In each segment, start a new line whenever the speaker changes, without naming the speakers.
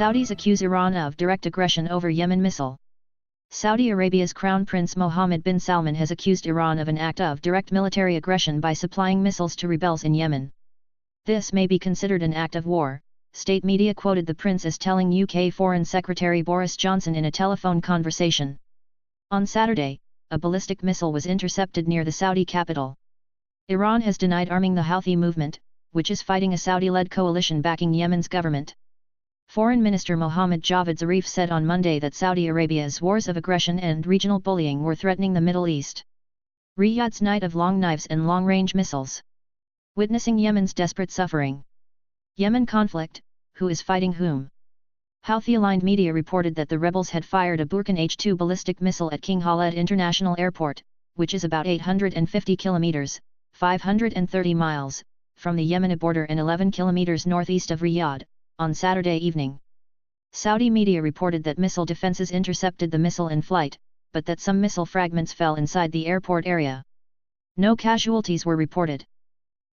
Saudis accuse Iran of direct aggression over Yemen missile. Saudi Arabia's Crown Prince Mohammed bin Salman has accused Iran of an act of direct military aggression by supplying missiles to rebels in Yemen. This may be considered an act of war, state media quoted the prince as telling UK Foreign Secretary Boris Johnson in a telephone conversation. On Saturday, a ballistic missile was intercepted near the Saudi capital. Iran has denied arming the Houthi movement, which is fighting a Saudi-led coalition backing Yemen's government. Foreign Minister Mohammed Javad Zarif said on Monday that Saudi Arabia's wars of aggression and regional bullying were threatening the Middle East. Riyadh's night of long knives and long-range missiles. Witnessing Yemen's desperate suffering. Yemen conflict, who is fighting whom? Houthi-aligned media reported that the rebels had fired a Burkan H-2 ballistic missile at King Khaled International Airport, which is about 850 kilometers, 530 miles, from the Yemeni border and 11 kilometers northeast of Riyadh, on Saturday evening. Saudi media reported that missile defenses intercepted the missile in flight, but that some missile fragments fell inside the airport area. No casualties were reported.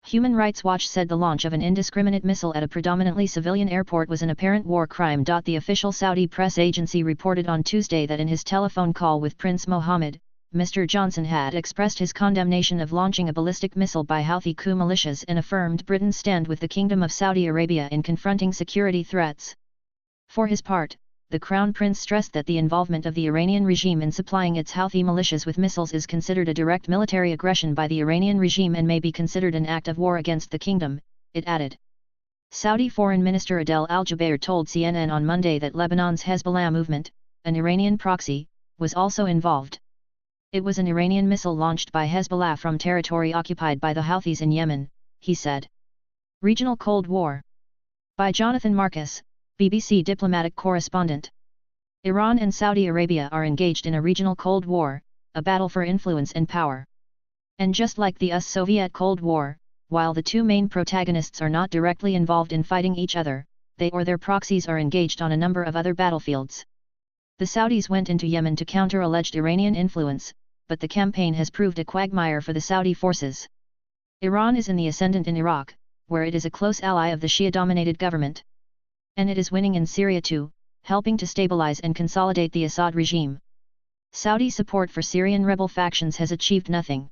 Human Rights Watch said the launch of an indiscriminate missile at a predominantly civilian airport was an apparent war crime. The official Saudi press agency reported on Tuesday that in his telephone call with Prince Mohammed, Mr. Johnson had expressed his condemnation of launching a ballistic missile by Houthi coup militias and affirmed Britain's stand with the Kingdom of Saudi Arabia in confronting security threats. For his part, the Crown Prince stressed that the involvement of the Iranian regime in supplying its Houthi militias with missiles is considered a direct military aggression by the Iranian regime and may be considered an act of war against the kingdom, it added. Saudi Foreign Minister Adel Al-Jubeir told CNN on Monday that Lebanon's Hezbollah movement, an Iranian proxy, was also involved. It was an Iranian missile launched by Hezbollah from territory occupied by the Houthis in Yemen, he said. Regional Cold War. By Jonathan Marcus, BBC diplomatic correspondent. Iran and Saudi Arabia are engaged in a regional Cold War, a battle for influence and power. And just like the US-Soviet Cold War, while the two main protagonists are not directly involved in fighting each other, they or their proxies are engaged on a number of other battlefields. The Saudis went into Yemen to counter alleged Iranian influence, but the campaign has proved a quagmire for the Saudi forces. Iran is in the ascendant in Iraq, where it is a close ally of the Shia-dominated government. And it is winning in Syria too, helping to stabilize and consolidate the Assad regime. Saudi support for Syrian rebel factions has achieved nothing.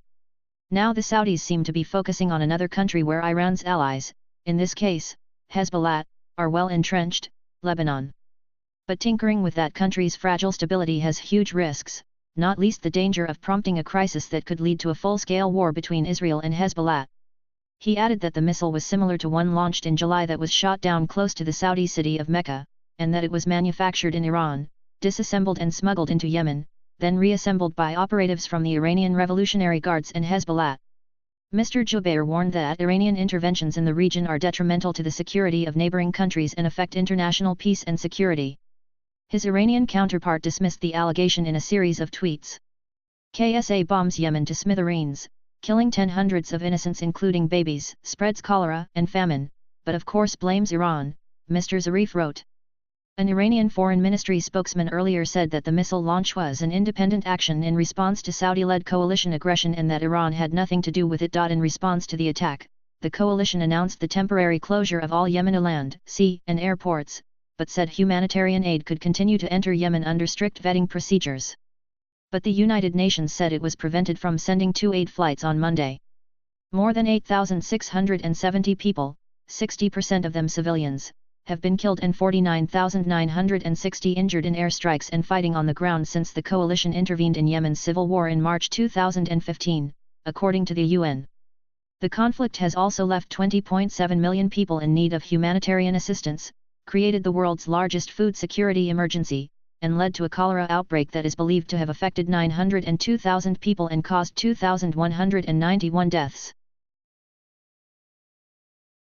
Now the Saudis seem to be focusing on another country where Iran's allies, in this case, Hezbollah, are well entrenched, Lebanon. But tinkering with that country's fragile stability has huge risks, not least the danger of prompting a crisis that could lead to a full-scale war between Israel and Hezbollah. He added that the missile was similar to one launched in July that was shot down close to the Saudi city of Mecca, and that it was manufactured in Iran, disassembled and smuggled into Yemen, then reassembled by operatives from the Iranian Revolutionary Guards and Hezbollah. Mr. Jubeir warned that Iranian interventions in the region are detrimental to the security of neighboring countries and affect international peace and security. His Iranian counterpart dismissed the allegation in a series of tweets. KSA bombs Yemen to smithereens, killing hundreds of innocents including babies, spreads cholera and famine, but of course blames Iran, Mr. Zarif wrote. An Iranian Foreign Ministry spokesman earlier said that the missile launch was an independent action in response to Saudi-led coalition aggression and that Iran had nothing to do with it. In response to the attack, the coalition announced the temporary closure of all Yemeni land, sea and airports, but said humanitarian aid could continue to enter Yemen under strict vetting procedures. But the United Nations said it was prevented from sending 2 aid flights on Monday. More than 8,670 people, 60% of them civilians, have been killed and 49,960 injured in airstrikes and fighting on the ground since the coalition intervened in Yemen's civil war in March 2015, according to the UN. The conflict has also left 20.7 million people in need of humanitarian assistance, created the world's largest food security emergency, and led to a cholera outbreak that is believed to have affected 902,000 people and caused 2,191 deaths.